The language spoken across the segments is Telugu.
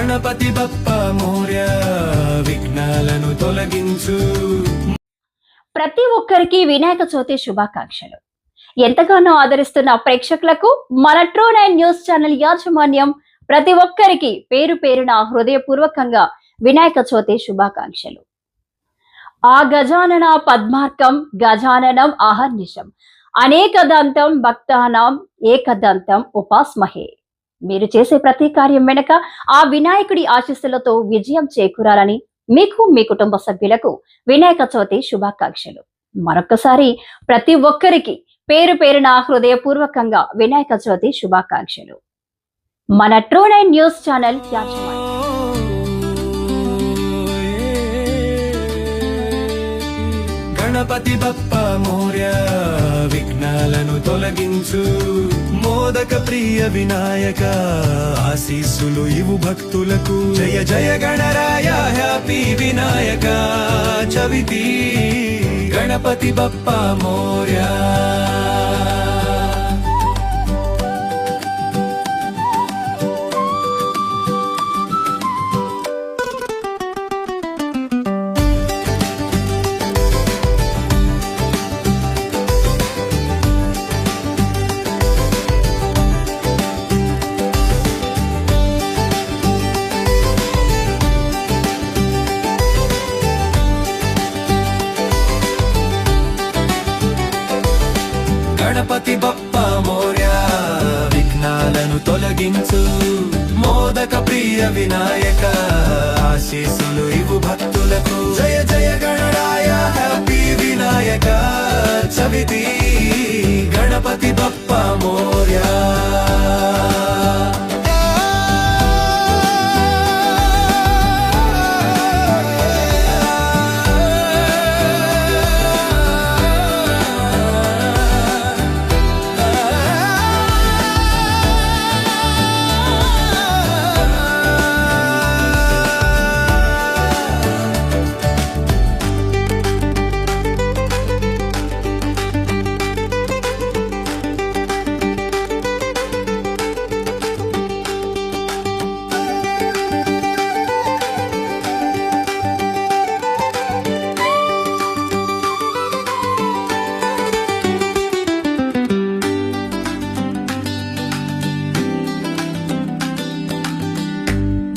గణపతి బప్పా మోర్య విఘ్నాలను తొలగించు. ప్రతి ఒక్కరికి వినాయక చవితి శుభాకాంక్షలు. ఎంతగానో ఆదరిస్తున్న ప్రేక్షకులకు మన ట్రూ9 న్యూస్ ఛానల్ యాజమాన్యం ప్రతి ఒక్కరికి పేరు పేరున హృదయపూర్వకంగా వినాయక చవితి శుభాకాంక్షలు. ఆ గజానన పద్మార్కం గజాననం అహర్నిశం అనేకదంతం భక్తానాం ఏకదంతం ఉపాస్మహే. మీరు చేసే ప్రతి కార్యం వెనుక ఆ వినాయకుడి ఆశీస్సులతో విజయం చేకూరాలని మీకు మీ కుటుంబ సభ్యులకు వినాయక చవితి శుభాకాంక్షలు. మరొకసారి ప్రతి ఒక్కరికి పేరు పేరున హృదయపూర్వకంగా వినాయక చవితి శుభాకాంక్షలు. మన ట్రూ9 న్యూస్ ఛానల్ యాజమాన్యం. గణపతి బప్పా మోర్య విఘ్నాలను తొలగించు. మోదక ప్రియ వినాయక ఆశీస్సులు ఇవు భక్తులకు. జయ జయ గణరాయ హ్యాపీ వినాయక చవితి. గణపతి బప్పా మోర్య. గణపతి బప్పా మోర్య విఘ్నాలను తొలగించు. మోదక ప్రియ వినాయక ఆశీస్సులు ఇవు భక్తులకు. జయ జయ గణరాయ హ్యాపీ వినాయక చవితి. గణపతి బప్పా మోర్య.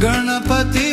గణపతి